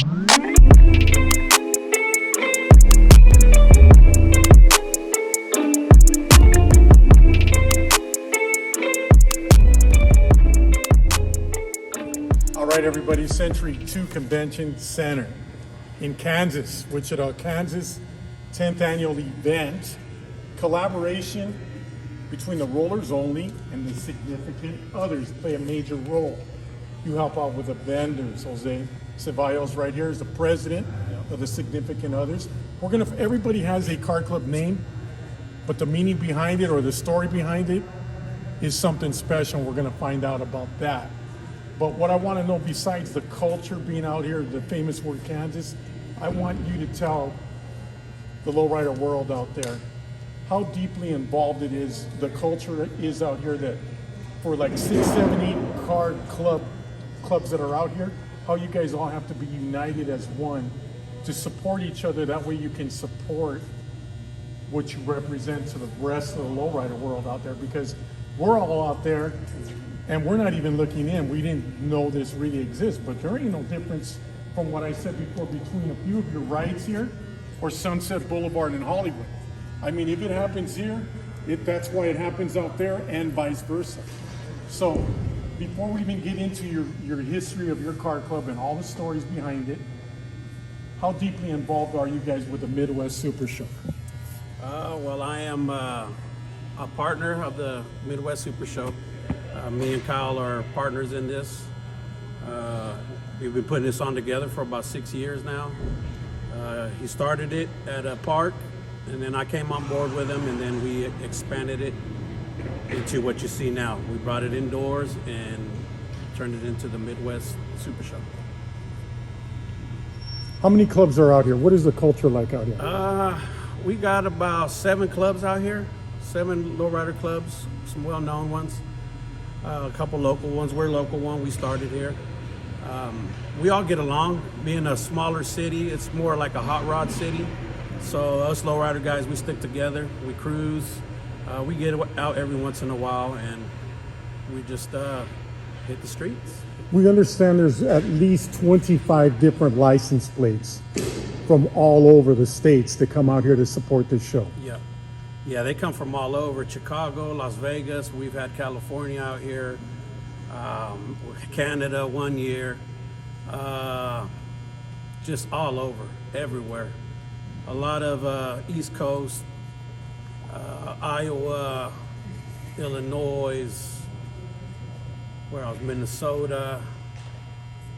All right, everybody, Century 2 Convention Center in Kansas, Wichita, Kansas, 10th annual event. Collaboration between the rollers only and the significant others play a major role. You help out with the vendors. Jose Ceballos right here is the president of the significant others. Everybody has a car club name, but the meaning behind it or the story behind it is something special. We're gonna find out about that. But what I want to know, besides the culture being out here, the famous word Kansas, I want you to tell the lowrider world out there how deeply involved it is, the culture is out here, that for like 6, 7, 8 car clubs that are out here, how you guys all have to be united as one to support each other. That way you can support what you represent to the rest of the lowrider world out there, because we're all out there and we're not even looking in. We didn't know this really exists, but there ain't no difference from what I said before between a few of your rides here or Sunset Boulevard in Hollywood. I mean, if it happens here, that's why it happens out there and vice versa. So before we even get into your history of your car club and all the stories behind it, how deeply involved are you guys with the Midwest Super Show? Well, I am a partner of the Midwest Super Show. Me and Kyle are partners in this. We've been putting this on together for about 6 years now. He started it at a park, and then I came on board with him, and then we expanded it into what you see now. We brought it indoors and turned it into the Midwest Super Show. How many clubs are out here? What is the culture like out here? We got about 7 clubs out here, 7 lowrider clubs, some well-known ones. A couple local ones. We're a local one. We started here. We all get along. Being a smaller city, it's more like a hot rod city. So us lowrider guys, we stick together. We cruise. We get out every once in a while, and we just hit the streets. We understand there's at least 25 different license plates from all over the states that come out here to support this show. Yeah, they come from all over. Chicago, Las Vegas. We've had California out here, Canada 1 year, just all over, everywhere. A lot of East Coast, Iowa, Illinois, where else? Minnesota,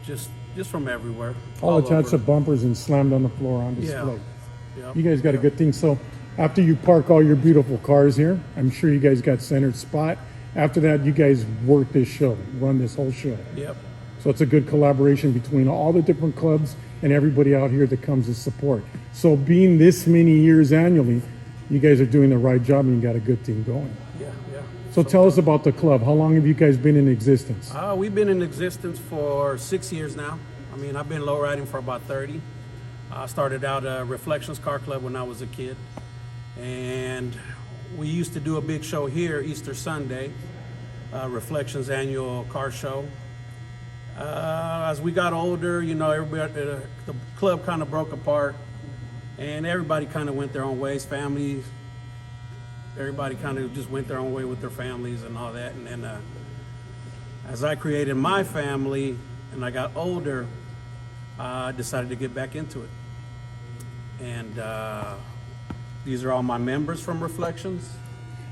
just from everywhere. All attached to bumpers and slammed on the floor on display. Yeah. You guys got a good thing. So after you park all your beautiful cars here, I'm sure you guys got centered spot. After that, you guys work this show, run this whole show. Yep. So it's a good collaboration between all the different clubs and everybody out here that comes to support. So being this many years annually, you guys are doing the right job and you got a good thing going. Yeah. So tell us about the club. How long have you guys been in existence? We've been in existence for 6 years now. I mean, I've been lowriding for about 30. I started out at Reflections Car Club when I was a kid. And we used to do a big show here Easter Sunday, Reflections annual car show. As we got older, everybody, the club kind of broke apart, and everybody kind of went their own ways. Families, everybody kind of just went their own way with their families and all that. And then as I created my family and I got older, I decided to get back into it. And these are all my members from Reflections.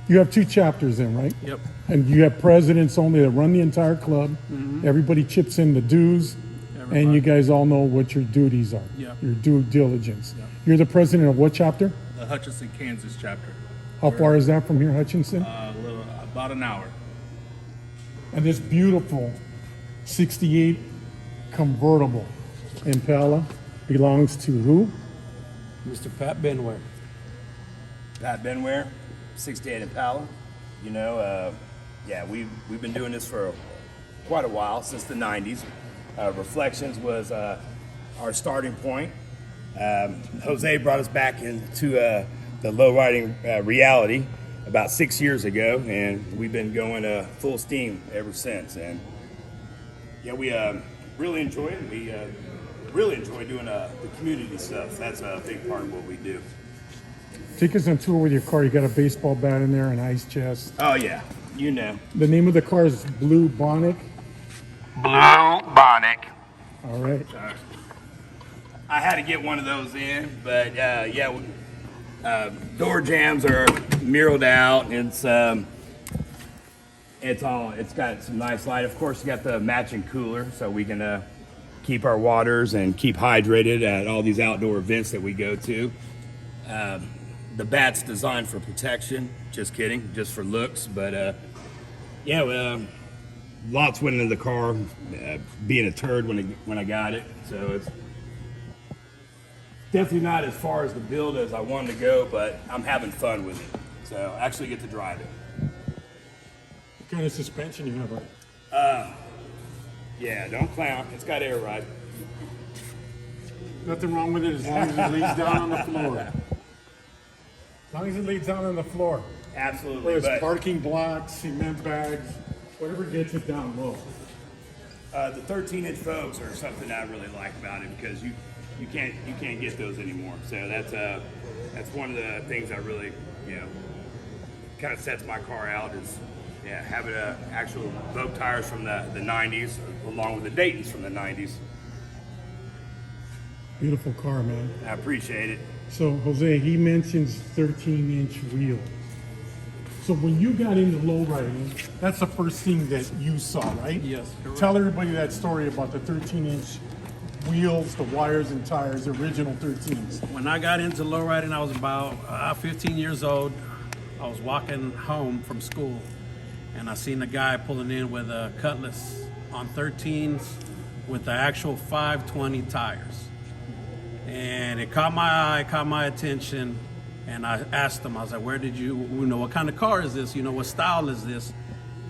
You have 2 chapters in, right? Yep. And you have presidents only that run the entire club. Mm-hmm. Everybody chips in the dues, and you guys all know what your duties are. Yep. Your due diligence. Yep. You're the president of what chapter? The Hutchinson, Kansas chapter. How far is that from here, Hutchinson? About an hour. And this beautiful 68 convertible Impala belongs to who? Mr. Pat Benware. Pat Benware, 68 Impala. We've been doing this for quite a while, since the 90s. Reflections was our starting point. Jose brought us back into the low riding reality about 6 years ago, and we've been going full steam ever since. And we really enjoy it. We really enjoy doing the community stuff. That's a big part of what we do. Take us on tour with your car. You got a baseball bat in there, an ice chest. Oh yeah, you know. The name of the car is Blue Bonnet. Blue Bonnet. All right. I had to get one of those in, but door jams are mirrored out. It's got some nice light. Of course, you got the matching cooler, so we can keep our waters and keep hydrated at all these outdoor events that we go to. The bat's designed for protection. Just kidding, just for looks. But lots went into the car, being a turd when I got it. So it's definitely not as far as the build as I wanted to go, but I'm having fun with it. So I actually get to drive it. What kind of suspension you have on? Yeah, don't clown. It's got air ride. Nothing wrong with it as long as it lays down on the floor. As long as it lays down on the floor. Absolutely. Whereas But parking blocks, cement bags, whatever gets it down low. the 13-inch folks are something I really like about it because you can't get those anymore. So that's one of the things I really kind of sets my car out is having actual boat tires from the 90s along with the Daytons from the 90s. Beautiful car, man. I appreciate it. So, Jose, he mentions 13-inch wheels. So when you got into lowriding, that's the first thing that you saw, right? Yes, correct. Tell everybody that story about the 13-inch wheels, the wires and tires, the original 13s. When I got into lowriding, I was about 15 years old. I was walking home from school, and I seen a guy pulling in with a Cutlass on 13s with the actual 520 tires. And it caught my eye, caught my attention, and I asked him, I was like, where did you know, what kind of car is this? What style is this?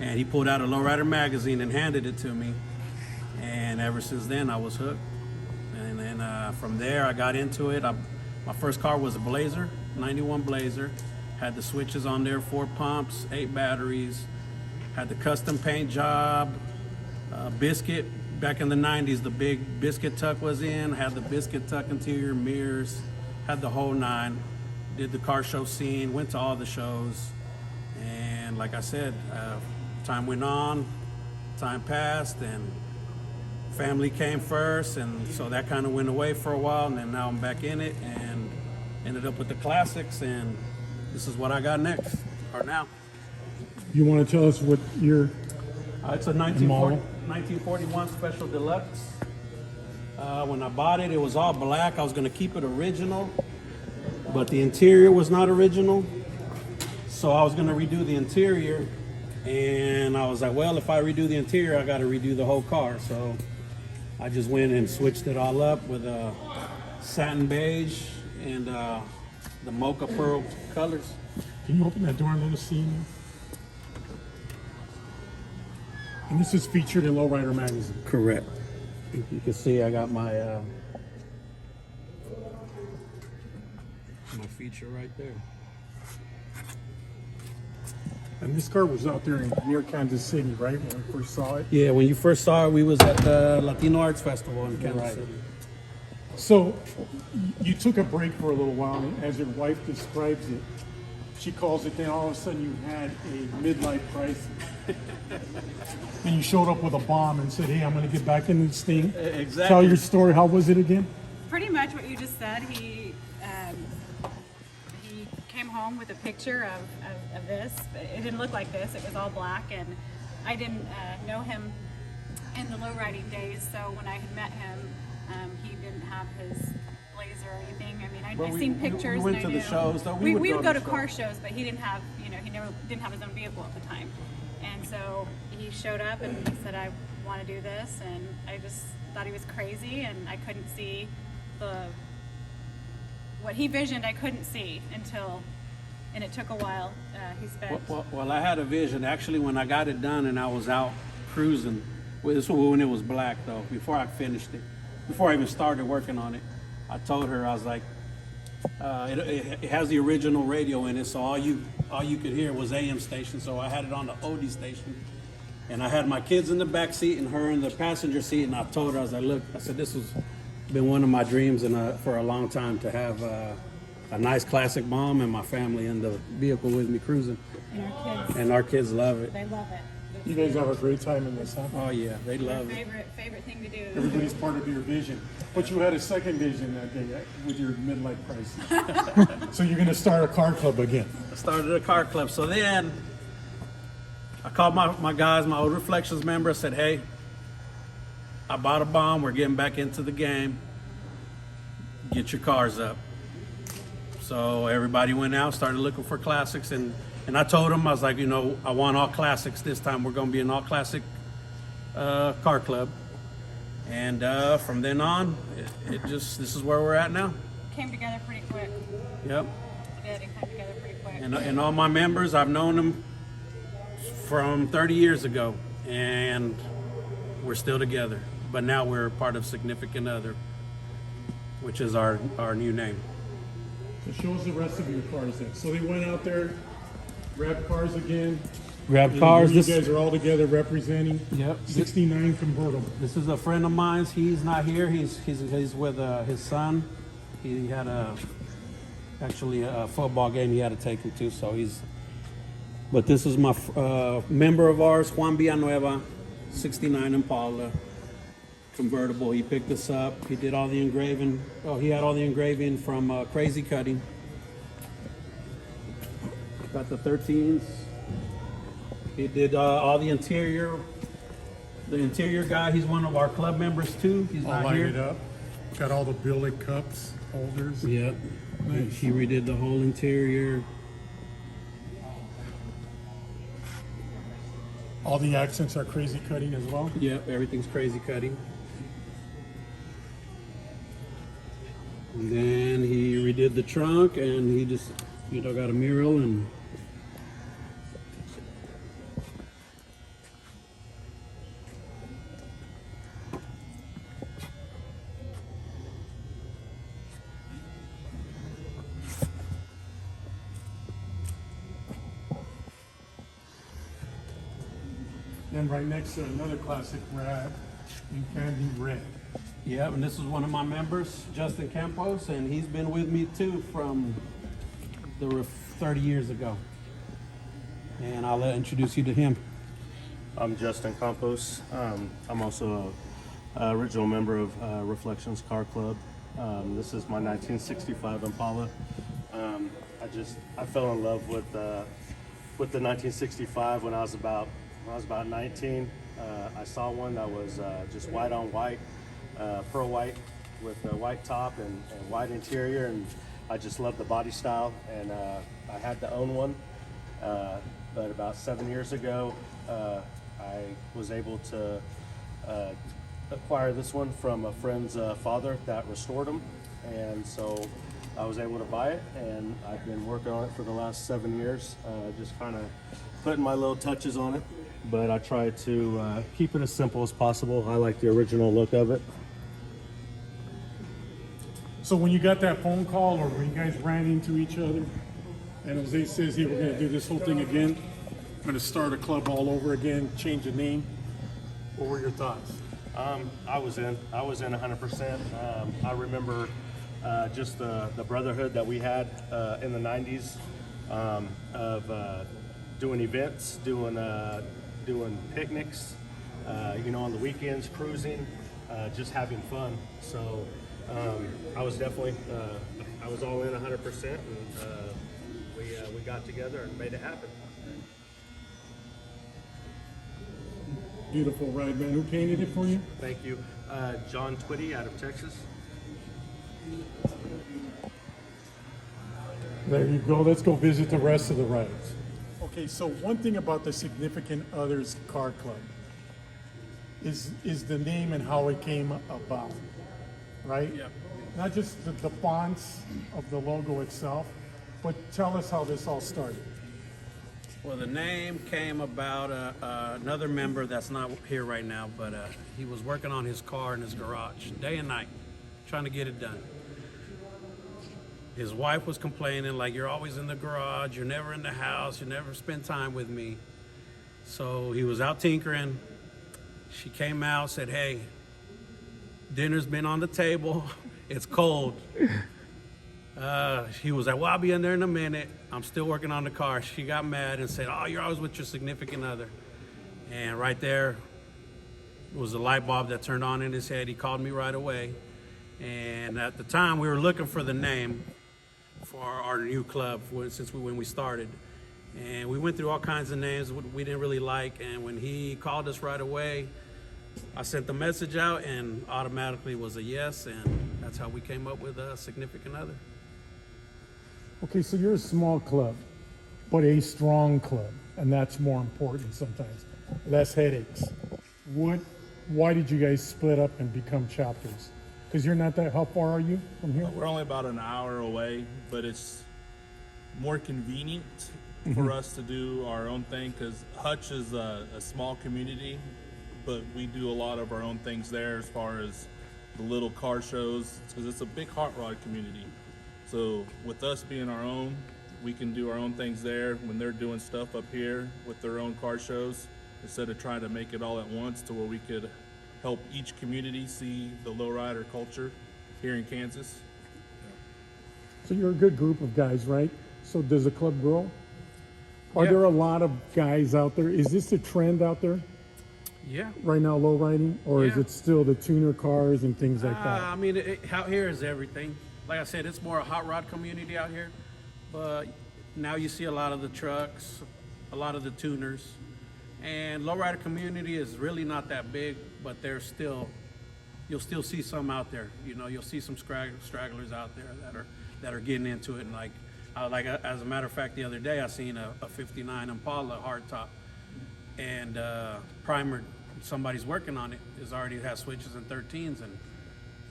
And he pulled out a lowrider magazine and handed it to me. And ever since then, I was hooked. And then from there, I got into it. My first car was a Blazer, 91 Blazer. Had the switches on there, 4 pumps, 8 batteries. Had the custom paint job, biscuit. Back in the 90s, the big biscuit tuck was in. Had the biscuit tuck interior, mirrors, had the whole 9. Did the car show scene, went to all the shows. And like I said, time went on, time passed, and family came first, and so that kind of went away for a while, and then now I'm back in it and ended up with the classics, and this is what I got next, or now. You want to tell us what your It's a model? 1941 Special Deluxe. When I bought it, it was all black. I was going to keep it original, but the interior was not original. So I was going to redo the interior, and I was like, well, if I redo the interior, I got to redo the whole car. So I just went and switched it all up with a satin beige and the mocha pearl colors. Can you open that door and let us see you? And this is featured in Lowrider magazine. Correct. You can see I got my my feature right there. And this car was out there near Kansas City, right? When I first saw it. Yeah, when you first saw it, we was at the Latino Arts Festival in Kansas Right. City. So you took a break for a little while, and as your wife describes it, she calls it, then all of a sudden you had a midlife crisis. And you showed up with a bomb and said, hey, I'm going to get back into this thing. Exactly. Tell your story. How was it again? Pretty much what you just said. He came home with a picture of this, but it didn't look like this. It was all black, and I didn't know him in the low riding days. So when I had met him, he didn't have his Blazer or anything. I mean, Well, I'd we- seen we pictures. went and I to the knew. shows, though. We would go to the car shows. shows, but he didn't have, he never didn't have his own vehicle at the time. And so he showed up and he said, I want to do this, and I just thought he was crazy, and I couldn't see what he visioned. I couldn't see until, and it took a while. He spent. Well, I had a vision. Actually, when I got it done and I was out cruising, well, this was when it was black, though, before I finished it, before I even started working on it, I told her, I was like, it has the original radio in it, so all you could hear was AM station, so I had it on the OD station. And I had my kids in the back seat and her in the passenger seat, and I told her, I was like, look, I said, this was been one of my dreams for a long time to have a nice classic bomb and my family in the vehicle with me cruising. And our kids, And our kids love it. they love it. You guys have a great time in this, huh? Oh yeah, they Our love it. favorite thing to do. Everybody's part of your vision. But you had a second vision that day with your midlife crisis. So you're going to start a car club again. I started a car club. So then I called my guys, my old Reflections member. I said, hey, I bought a bomb. We're getting back into the game. Get your cars up. So everybody went out, started looking for classics. And I told them, I was like, you know, I want all classics this time. We're going to be an all classic car club. And from then on, this is where we're at now. Came together pretty quick. Yep. It did. It came together pretty quick. And all my members, I've known them from 30 years ago, and we're still together. But now we're part of Significant Other, which is our new name. So show us the rest of your cars then. So they went out there, grabbed cars again. Grab and cars. You guys are all together representing Yep. 69 convertible. This is a friend of mine. He's not here. He's with his son. He had actually a football game he had to take him to. So But this is my member of ours, Juan Villanueva, 69 Impala convertible. He picked us up. He did all the engraving. Oh, he had all the engraving from Crazy Cutting. Got the 13s. He did all the interior. The interior guy, he's one of our club members too. He's All not lighted here. up. Got all the billet cups, holders. Yep. Nice. He redid the whole interior. All the accents are crazy cutting as well. Yep, everything's Crazy Cutting. And then he redid the trunk, and he just, got a mural and. Then right next to another classic rad in candy red. Yep, and this is one of my members, Justin Campos, and he's been with me too from 30 years ago. And I'll introduce you to him. I'm Justin Campos. I'm also an original member of Reflections Car Club. This is my 1965 Impala. I fell in love with the 1965 when I was about 19. I saw one that was just white on white, pearl white with a white top and white interior, and I just loved the body style, and I had to own one. But about 7 years ago, I was able to acquire this one from a friend's father that restored them, and so I was able to buy it, and I've been working on it for the last 7 years, just kind of putting my little touches on it. But I try to keep it as simple as possible. I like the original look of it. So when you got that phone call or when you guys ran into each other and Jose says, hey, we're going to do this whole thing again, I'm going to start a club all over again, change the name, what were your thoughts? I was in 100%. I remember just the brotherhood that we had in the 90s of doing events, doing picnics, on the weekends, cruising, just having fun. So I was definitely, I was all in 100%, and we got together and made it happen. Beautiful ride, man. Who painted it for you? Thank you. John Twitty out of Texas. There you go. Let's go visit the rest of the rides. Okay, so one thing about the Significant Others Car Club is the name and how it came about, right? Yep. Not just the fonts of the logo itself, but tell us how this all started. Well, the name came about another member that's not here right now, but he was working on his car in his garage day and night, trying to get it done. His wife was complaining, like, you're always in the garage, you're never in the house, you never spend time with me. So he was out tinkering. She came out, said, hey, Dinner's been on the table. It's cold. She was like, well, I'll be in there in a minute. I'm still working on the car. She got mad and said, oh, you're always with your significant other. And right there was a light bulb that turned on in his head. He called me right away. And at the time, we were looking for the name for our new club when we started. And we went through all kinds of names we didn't really like. And when he called us right away, I sent the message out and automatically was a yes. And that's how we came up with a Significant Other. Okay, so you're a small club, but a strong club, and that's more important sometimes. Less headaches. Why did you guys split up and become chapters? Because you're not that, how far are you from here? We're only about an hour away, but it's more convenient for us to do our own thing because Hutch is a small community, but we do a lot of our own things there as far as the little car shows because it's a big hot rod community. So with us being our own, we can do our own things there when they're doing stuff up here with their own car shows instead of trying to make it all at once to where we could help each community see the lowrider culture here in Kansas. So you're a good group of guys, right? So does the club grow? Are Yeah. there a lot of guys out there? Is this a trend out there Yeah. right now, low riding? Or is Yeah. it still the tuner cars and things like that? I mean, out here is everything. Like I said, it's more a hot rod community out here. But now you see a lot of the trucks, a lot of the tuners. And lowrider community is really not that big, but there's still, you'll still see some out there. You know, you'll see some stragglers out there that are getting into it. And as a matter of fact, the other day I seen a 59 Impala hardtop and primer. Somebody's working on it. It already has switches and 13s, and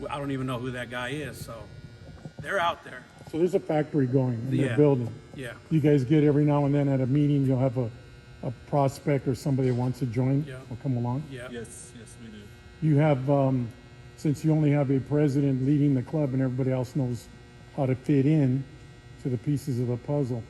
I don't even know who that guy is. So they're out there. So there's a factory going in Yeah. that building. Yeah. You guys get every now and then at a meeting, you'll have a prospect or somebody that wants to join Yeah. or come along. Yeah. Yes, we do. You have, since you only have a president leading the club and everybody else knows how to fit in to the pieces of the puzzle,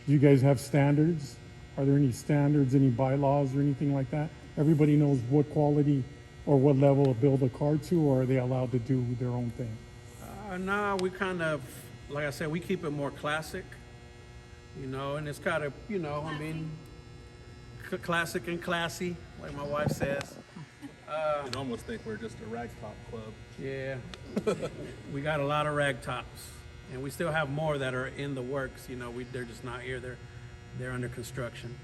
do you guys have standards? Are there any standards, any bylaws or anything like that? Everybody knows what quality or what level to build a car to, or are they allowed to do their own thing? No, we kind of, like I said, we keep it more classic, you know, and it's kind of, you know, I mean, classic and classy, like my wife says. You'd almost think we're just a ragtop club. Yeah, we got a lot of rag tops, and we still have more that are in the works. You know, they're just not here. They're under construction.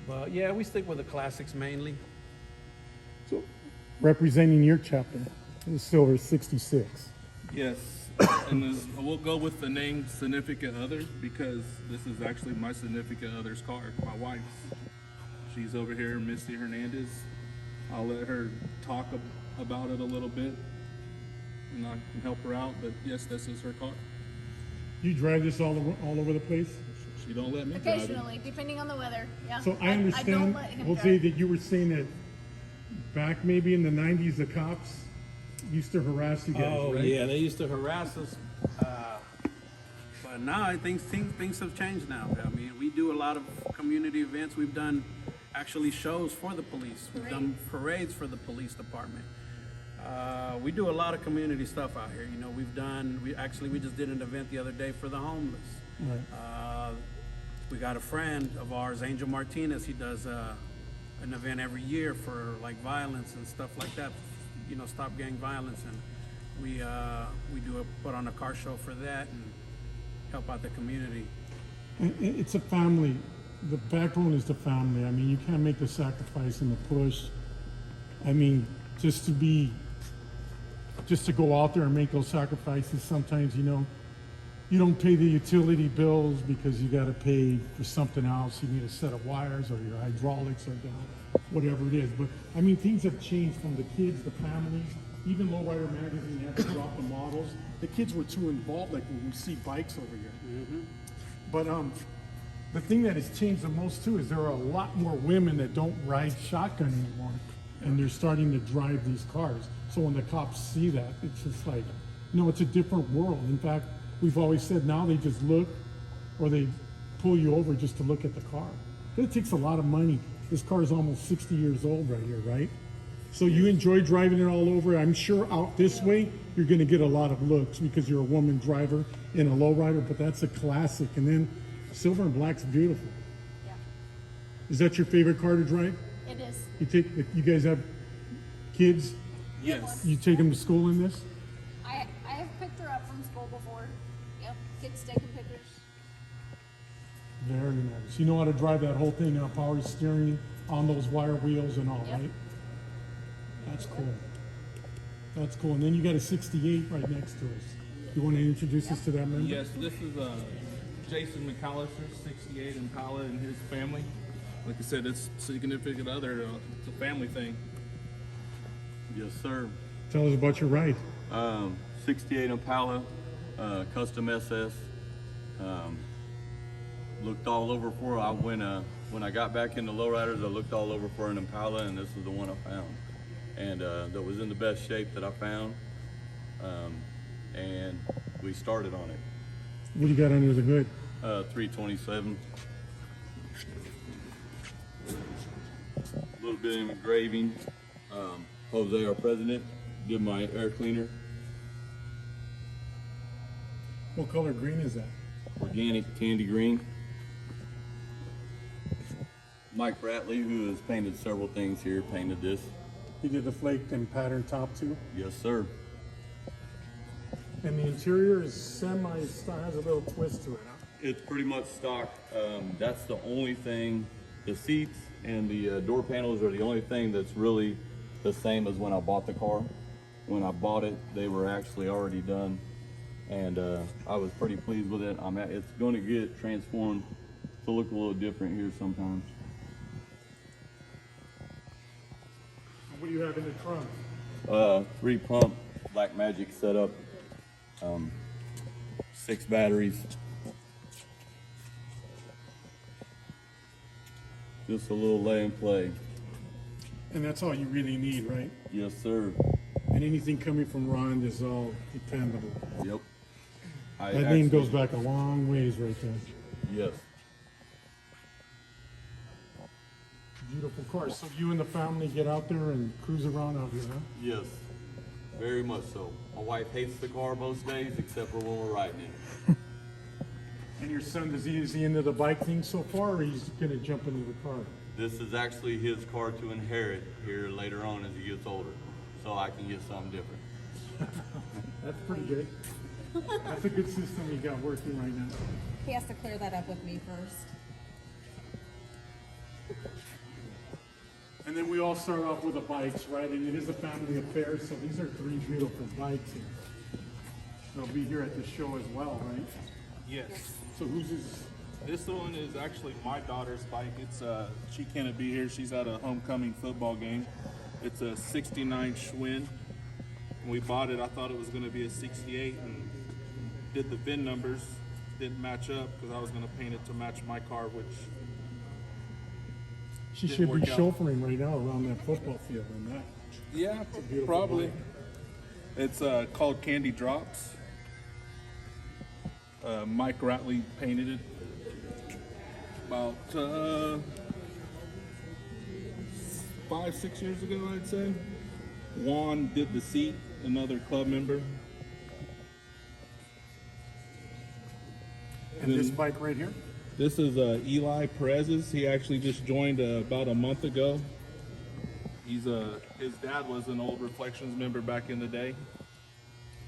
But yeah, we stick with the classics mainly. So, representing your chapter, the Silver 66. Yes, and we'll go with the name Significant Other because this is actually my significant other's car, my wife's. She's over here, Misty Hernandez. I'll let her talk about it a little bit, and I can help her out. But yes, this is her car. You drive this all over the place? She don't let me drive it. Occasionally, depending on the weather. Yeah. So I don't understand, let him Jose, drive. that you were saying that back maybe in the 90s, the cops used to harass you guys, Oh right? yeah, they used to harass us, but now I think things have changed now. I mean, we do a lot of community events. We've done actually shows for the police. We've done parades for the police department. We do a lot of community stuff out here. You know, we just did an event the other day for the homeless. Right. We got a friend of ours, Angel Martinez. He does an event every year for like violence and stuff like that. You know, stop gang violence, and we put on a car show for that and help out the community. And it's a family. The backbone is the family. I mean, you can't make the sacrifice and the push. I mean, just to go out there and make those sacrifices, sometimes, you know, you don't pay the utility bills because you got to pay for something else. You need a set of wires or your hydraulics are down, whatever it is. But I mean, things have changed from the kids, the families, even Lowrider Magazine had to drop the models. The kids were too involved, like when we see bikes over here. But the thing that has changed the most too is there are a lot more women that don't ride shotgun anymore, and they're starting to drive these cars. So when the cops see that, it's just like, you know, it's a different world. In fact, we've always said now they just look, or they pull you over just to look at the car. It takes a lot of money. This car is almost 60 years old right here, right? So you enjoy driving it all over? I'm sure out this way, you're gonna get a lot of looks because you're a woman driver in a lowrider, but that's a classic. And then silver and black's beautiful. Yeah. Is that your favorite car to drive? It is. You guys have kids? Yes. You take them to school in this? I have picked her up from school before. Yep. Kids taking pictures. Very nice. You know how to drive that whole thing, power steering on those wire wheels and all, Yep. right? That's cool. That's cool. And then you got a 68 right next to us. You want to introduce us to that member? Yes, this is Jason McAllister, 68 Impala, and his family. Like I said, it's significant other. It's a family thing. Yes, sir. Tell us about your ride. 68 Impala, custom SS. Looked all over for. When I got back into lowriders, I looked all over for an Impala, and this is the one I found, and that was in the best shape that I found. And we started on it. What do you got under the hood? 327. A little bit of engraving. Jose, our president, did my air cleaner. What color green is that? Organic candy green. Mike Ratley, who has painted several things here, painted this. He did the flaked and pattern top too. Yes, sir. And the interior is has a little twist to it. Huh? It's pretty much stock. That's the only thing. The seats and the door panels are the only thing that's really the same as when I bought the car. When I bought it, they were actually already done, and I was pretty pleased with it. It's going to get transformed to look a little different here sometimes. What do you have in the trunk? 3 pump Black Magic setup, 6 batteries. Just a little lay and play. And that's all you really need, right? Yes, sir. And anything coming from Ron is all dependable. Yep. That name goes back a long ways right there. Yes. Beautiful car. So you and the family get out there and cruise around out here, huh? Yes. Very much so. My wife hates the car most days except for when we're riding it. And your son, is he into the bike thing so far, or he's going to jump into the car? This is actually his car to inherit here later on as he gets older, so I can get something different. That's pretty good. That's a good system you got working right now. He has to clear that up with me first. And then we all start off with the bikes, right? And it is a family affair, so these are 3 beautiful bikes here. They'll be here at the show as well, right? Yes. So whose is? This one is actually my daughter's bike. It's she can't be here. She's at a homecoming football game. It's a 69 Schwinn. When we bought it, I thought it was going to be a 68, and did the VIN numbers. Didn't match up because I was going to paint it to match my car, which She Didn't should be work out. chauffeuring right now around that football field and that. yeah, beautiful probably. bike. It's called Candy Drops. Mike Ratley painted it about 5-6 years ago, I'd say. Juan did the seat, another club member. And this bike right here? This is Eli Perez's. He actually just joined about a month ago. He's his dad was an old Reflections member back in the day,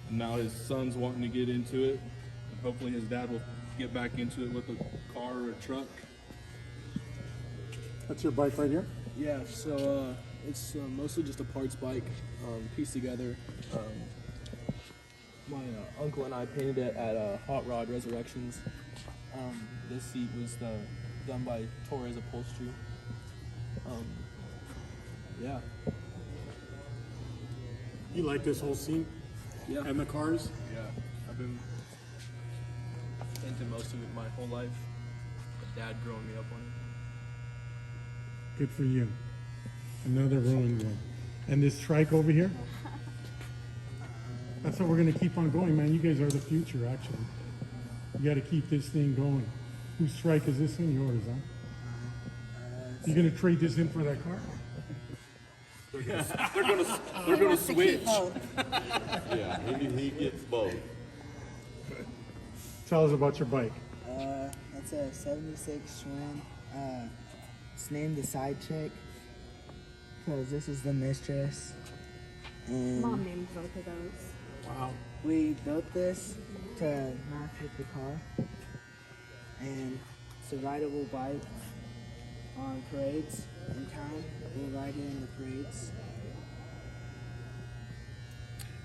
and now his son's wanting to get into it. And hopefully, his dad will get back into it with a car or a truck. That's your bike right here? Yeah, so it's mostly just a parts bike, pieced together. My uncle and I painted it at Hot Rod Resurrections. This seat was done by Torres Upholstery. Yeah. You like this whole scene? Yeah. And the cars? Yeah. I've been into most of it my whole life. My dad growing me up on it. Good for you. Another ruined one. And this trike over here? That's how we're going to keep on going, man. You guys are the future, actually. You got to keep this thing going. Whose trike is this one? Yours, huh? You going to trade this in for that car? They're gonna Wants to keep switch. both. Yeah, he gets both. Tell us about your bike. That's a 76 Schwinn. It's named the Side Chick because this is the mistress. And Mom named both of those. Wow. we built this to match with the car. And it's a rideable bike on parades in town. We'll ride it in the parades.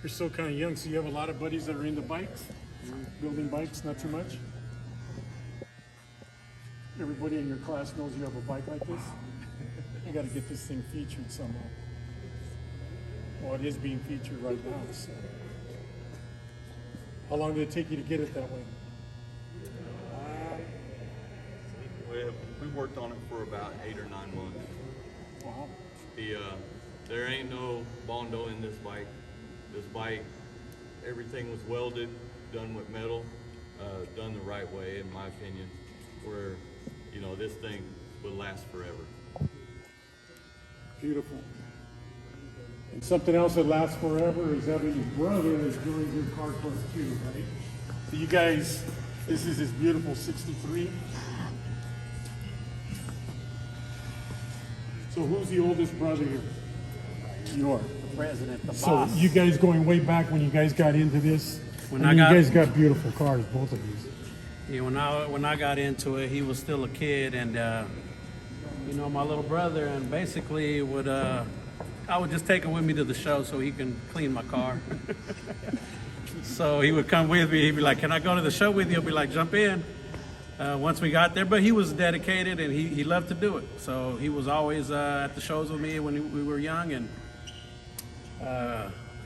You're still kind of young, so you have a lot of buddies that are into bikes? Building bikes, not too much? Everybody in your class knows you have a bike like this? You gotta get this thing featured somehow. Well, it is being featured right now, so. How long did it take you to get it that way? We worked on it for about 8 or 9 months. Wow. There ain't no bondo in this bike. This bike, everything was welded, done with metal, done the right way, in my opinion, where, you know, this thing will last forever. Beautiful. And something else that lasts forever is having your brother that joins your car club too, right? So you guys, this is his beautiful 63. So who's the oldest brother here? You are. The president, the So boss. you guys going way back when you guys got into this? When I I mean, got- you guys got beautiful cars, both of you. Yeah, when I got into it, he was still a kid, and you know, my little brother, and basically would I would just take him with me to the show so he can clean my car. So he would come with me. He'd be like, "Can I go to the show with you?" I'd be like, "Jump in." Once we got there, but he was dedicated and he loved to do it. So he was always at the shows with me when we were young, and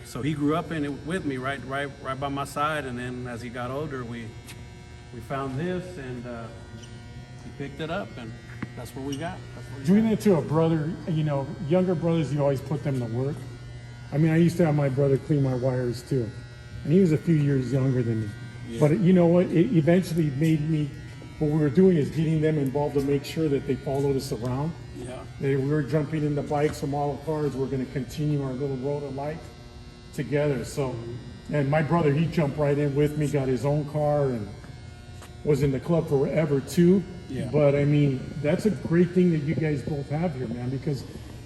so he grew up in it with me, right by my side. And then as he got older, we found this, and he picked it up, and that's what we got. That's what we Doing got. it to a brother, you know, younger brothers, you always put them to work. I mean, I used to have my brother clean my wires too. And he was a few years younger than me. Yeah. But you know what? It eventually made me, what we were doing is getting them involved to make sure that they followed us around. Yeah. That we were jumping in the bikes or model cars, we're going to continue our little road of life together. So, and my brother, he jumped right in with me, got his own car, and was in the club forever too. Yeah. But I mean, that's a great thing that you guys both have here, man, because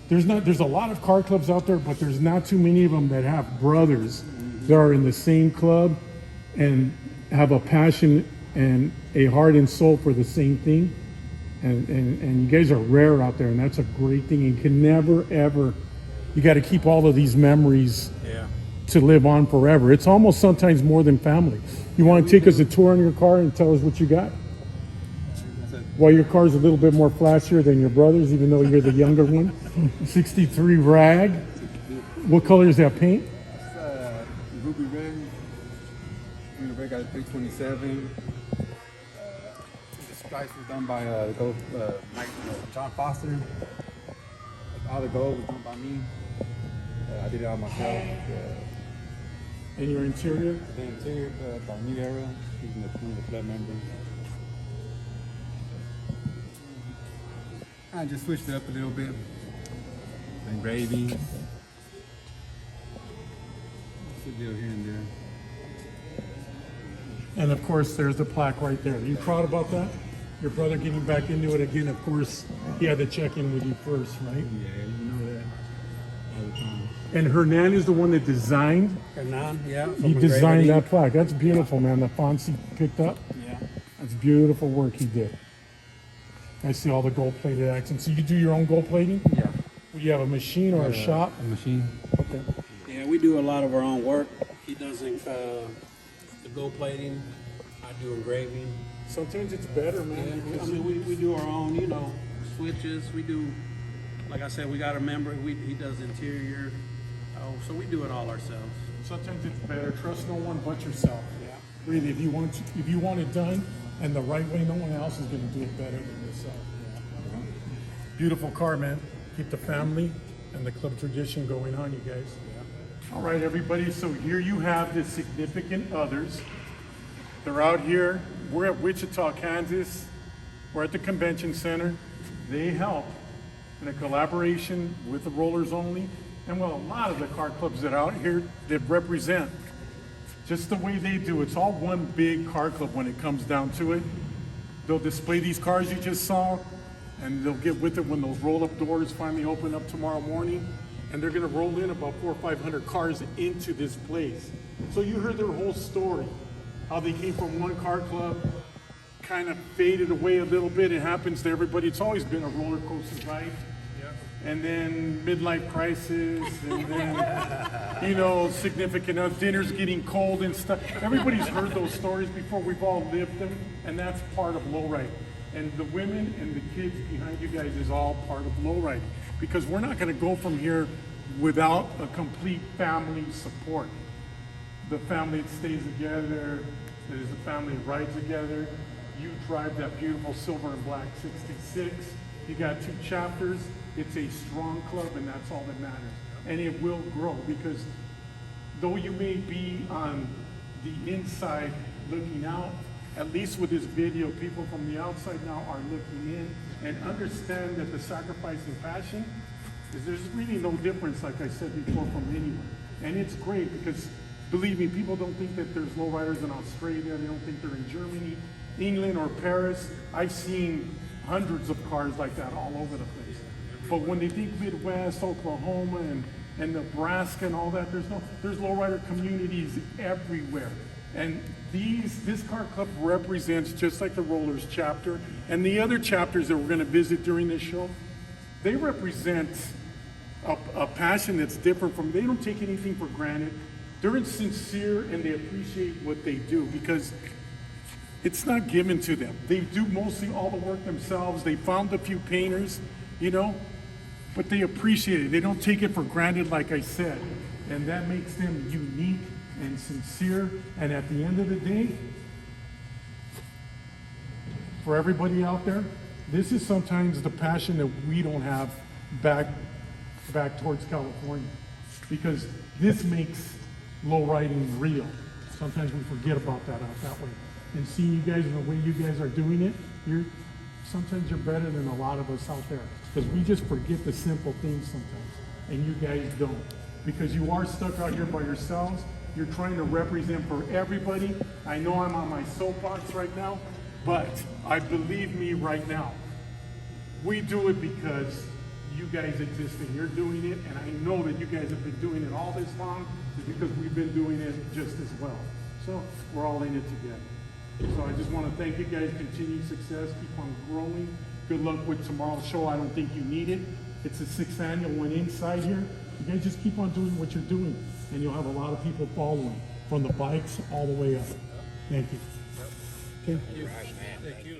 there's a lot of car clubs out there, but there's not too many of them that have brothers that are in the same club and have a passion and a heart and soul for the same thing. And you guys are rare out there, and that's a great thing. You can never, ever, you got to keep all of these memories Yeah. to live on forever. It's almost sometimes more than family. You want to take us a tour in your car and tell us what you got? Well, your car's a little bit more flashier than your brother's, even though you're the younger one. 63 rag. What color is that paint? Ruby red. Ruby red got a 327. The stripes was done by John Foster. All the gold was done by me. I did it all myself. And your interior? The interior by New Era, using the club members. I just switched it up a little bit. Engraving. Just a deal here and there. And of course, there's the plaque right there. Are you proud about that? Your brother getting back into it again, of course, he had to check in with you first, right? Yeah, you know that all the time. And Hernan is the one that designed, Hernan, yeah. he from designed Engraving. that plaque. That's beautiful, man. The fonts he picked up. Yeah. That's beautiful work he did. I see all the gold-plated accents. So you do your own gold plating? Yeah. Do you have a machine or a shop? A machine. Okay. Yeah, we do a lot of our own work. He does the gold plating. I do engraving. Sometimes it's better, Yeah, man. I because mean, we do our own, you know, switches. We do, like I said, we got a member. He does interior. Oh, so we do it all ourselves. sometimes it's better. Trust no one but yourself. Yeah. Really, if you want it done and the right way, no one else is going to do it better than yourself. Beautiful car, man. Keep the family and the club tradition going on, you guys. All right, everybody. So here you have the Significant Others. They're out here. We're at Wichita, Kansas. We're at the convention center. They help and a collaboration with the rollers only. And well, a lot of the car clubs that are out here that represent just the way they do. It's all one big car club when it comes down to it. They'll display these cars you just saw, and they'll get with it when those roll-up doors finally open up tomorrow morning. And they're gonna roll in about 400 or 500 cars into this place. So you heard their whole story, how they came from one car club, kind of faded away a little bit. It happens to everybody. It's always been a roller coaster ride. And then midlife crisis, and then, you know, significant other, dinner's getting cold and stuff. Everybody's heard those stories before. We've all lived them, and that's part of lowriding. And the women and the kids behind you guys is all part of lowriding, because we're not going to go from here without a complete family support. The family that stays together, there's a family that rides together. You drive that beautiful silver and black 66. You got 2 chapters. It's a strong club, and that's all that matters. And it will grow, because though you may be on the inside looking out, at least with this video, people from the outside now are looking in and understand that the sacrifice and passion is there's really no difference, like I said before, from anyone. And it's great because, believe me, people don't think that there's lowriders in Australia. They don't think they're in Germany, England, or Paris. I've seen hundreds of cars like that all over the place. But when they think Midwest, Oklahoma, and Nebraska and all that, there's lowrider communities everywhere. And this car club represents, just like the Rollers chapter and the other chapters that we're going to visit during this show, they represent a passion that's different from, they don't take anything for granted. They're sincere and they appreciate what they do, because it's not given to them. They do mostly all the work themselves. They found a few painters, you know, but they appreciate it. They don't take it for granted, like I said. And that makes them unique and sincere. And at the end of the day, for everybody out there, this is sometimes the passion that we don't have back towards California, because this makes low riding real. Sometimes we forget about that out that way. And seeing you guys and the way you guys are doing it, sometimes you're better than a lot of us out there, because we just forget the simple things sometimes, and you guys don't, because you are stuck out here by yourselves. You're trying to represent for everybody. I know I'm on my soapbox right now, but I believe me right now, we do it because you guys exist and you're doing it, and I know that you guys have been doing it all this long is because we've been doing it just as well. So we're all in it together. So I just want to thank you guys. Continued success. Keep on growing. Good luck with tomorrow's show. I don't think you need it. It's the 6th annual one inside here. You guys just keep on doing what you're doing, and you'll have a lot of people following, from the bikes all the way up. Thank you. Okay. Thank you.